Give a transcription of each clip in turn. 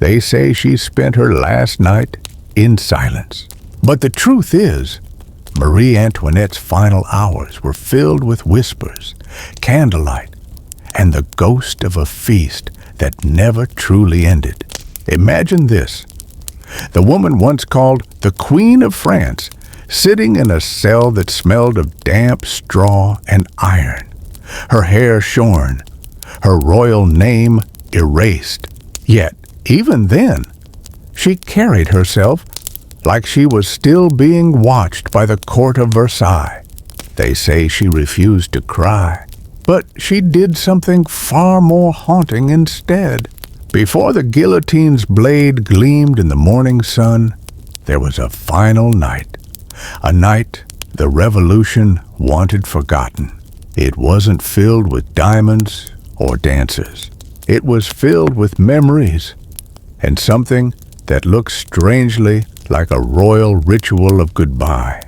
They say she spent her last night in silence. But the truth is, Marie Antoinette's final hours were filled with whispers, candlelight, and the ghost of a feast that never truly ended. Imagine this. The woman once called the Queen of France, sitting in a cell that smelled of damp straw and iron, her hair shorn, her royal name erased. Yet, even then, she carried herself like she was still being watched by the court of Versailles. They say she refused to cry, but she did something far more haunting instead. Before the guillotine's blade gleamed in the morning sun, there was a final night. A night the revolution wanted forgotten. It wasn't filled with diamonds or dancers. It was filled with memories and something that looked strangely like a royal ritual of goodbye.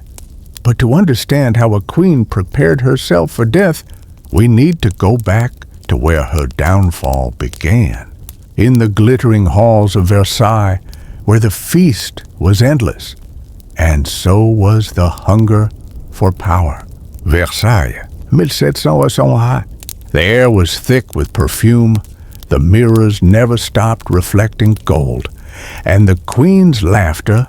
But to understand how a queen prepared herself for death, we need to go back to where her downfall began. In the glittering halls of Versailles, where the feast was endless, and so was the hunger for power. Versailles, 1701. The air was thick with perfume, the mirrors never stopped reflecting gold, and the queen's laughter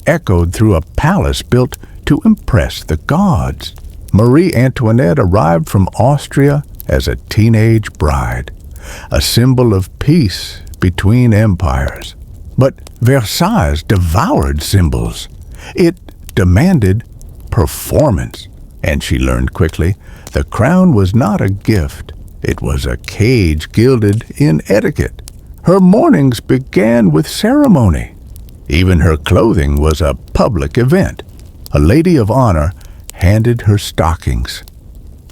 echoed through a palace built to impress the gods. Marie Antoinette arrived from Austria as a teenage bride, a symbol of peace between empires. But Versailles devoured symbols. It demanded performance, and she learned quickly the crown was not a gift. It was a cage gilded in etiquette. Her mornings began with ceremony. Even her clothing was a public event. A lady of honor handed her stockings.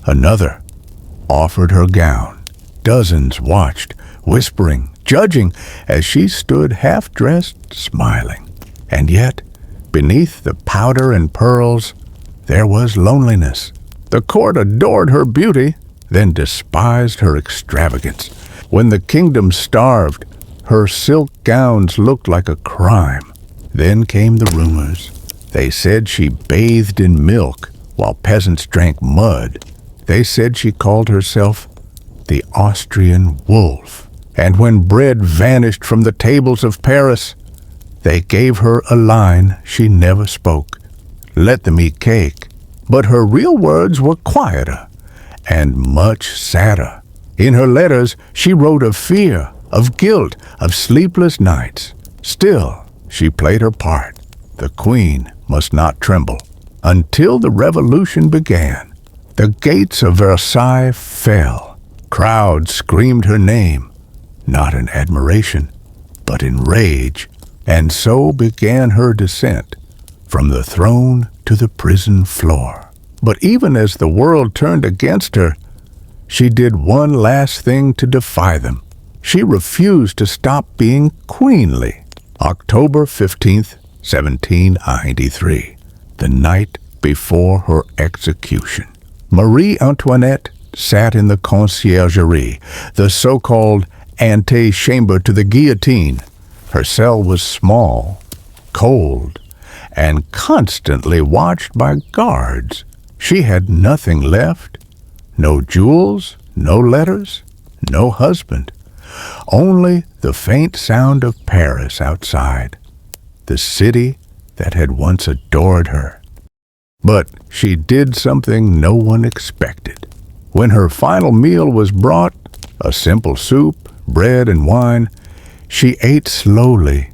Another offered her gown. Dozens watched, whispering, judging, as she stood half-dressed, smiling. And yet, beneath the powder and pearls, there was loneliness. The court adored her beauty, then despised her extravagance. When the kingdom starved, her silk gowns looked like a crime. Then came the rumors. They said she bathed in milk while peasants drank mud. They said she called herself the Austrian wolf. And when bread vanished from the tables of Paris, they gave her a line she never spoke. Let them eat cake. But her real words were quieter and much sadder. In her letters, she wrote of fear, of guilt, of sleepless nights. Still, she played her part. The queen must not tremble. Until the revolution began, the gates of Versailles fell. Crowds screamed her name, not in admiration, but in rage. And so began her descent, from the throne to the prison floor. But even as the world turned against her, she did one last thing to defy them. She refused to stop being queenly. October 15th, 1793, the night before her execution. Marie Antoinette sat in the Conciergerie, the so-called antechamber to the guillotine. Her cell was small, cold, and constantly watched by guards. She had nothing left, no jewels, no letters, no husband, only the faint sound of Paris outside, the city that had once adored her. But she did something no one expected. When her final meal was brought, a simple soup, bread, and wine, she ate slowly,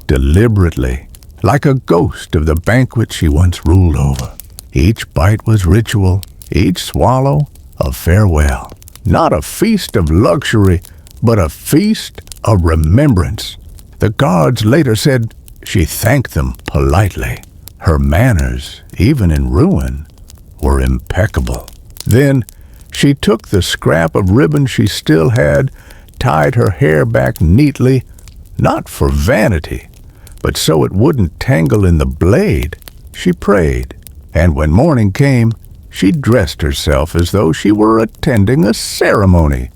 deliberately, like a ghost of the banquet she once ruled over. Each bite was ritual, each swallow a farewell. Not a feast of luxury, but a feast of remembrance. The guards later said she thanked them politely. Her manners, even in ruin, were impeccable. Then she took the scrap of ribbon she still had, tied her hair back neatly, not for vanity, but so it wouldn't tangle in the blade. She prayed, and when morning came, she dressed herself as though she were attending a ceremony,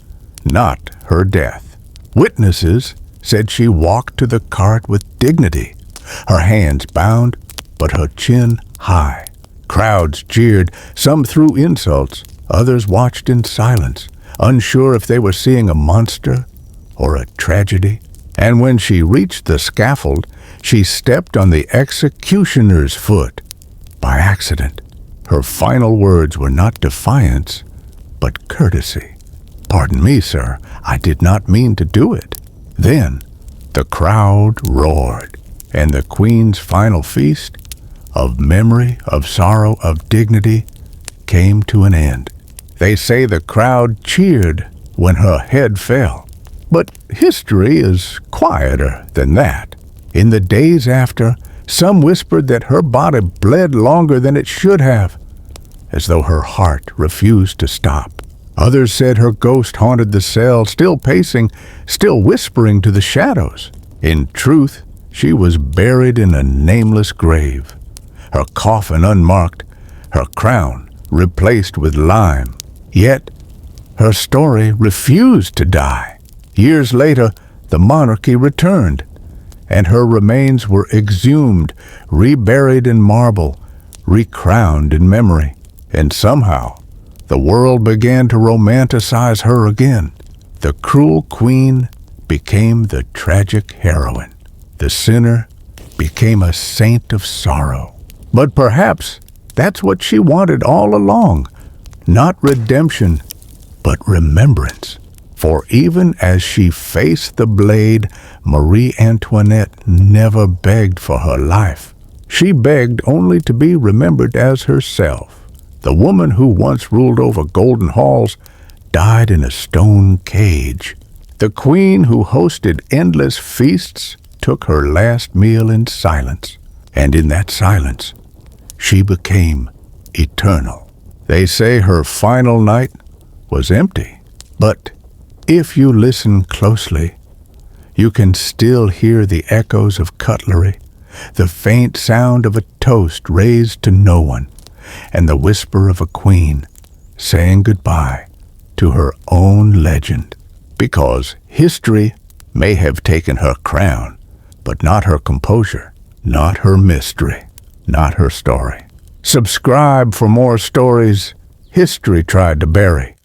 not her death. Witnesses said she walked to the cart with dignity, her hands bound, but her chin high. Crowds jeered, some threw insults, others watched in silence, unsure if they were seeing a monster or a tragedy. And when she reached the scaffold, she stepped on the executioner's foot. By accident, her final words were not defiance, but courtesy. "Pardon me, sir, I did not mean to do it." Then the crowd roared, and the Queen's final feast of memory, of sorrow, of dignity came to an end. They say the crowd cheered when her head fell. But history is quieter than that. In the days after, some whispered that her body bled longer than it should have, as though her heart refused to stop. Others said her ghost haunted the cell, still pacing, still whispering to the shadows. In truth, she was buried in a nameless grave, her coffin unmarked, her crown replaced with lime. Yet her story refused to die. Years later, the monarchy returned, and her remains were exhumed, reburied in marble, recrowned in memory. And somehow, the world began to romanticize her again. The cruel queen became the tragic heroine. The sinner became a saint of sorrow. But perhaps that's what she wanted all along. Not redemption, but remembrance. For even as she faced the blade, Marie Antoinette never begged for her life. She begged only to be remembered as herself. The woman who once ruled over golden halls died in a stone cage. The queen who hosted endless feasts took her last meal in silence. And in that silence, she became eternal. They say her final night was empty, but if you listen closely, you can still hear the echoes of cutlery, the faint sound of a toast raised to no one, and the whisper of a queen saying goodbye to her own legend. Because history may have taken her crown, but not her composure, not her mystery, not her story. Subscribe for more stories history tried to bury.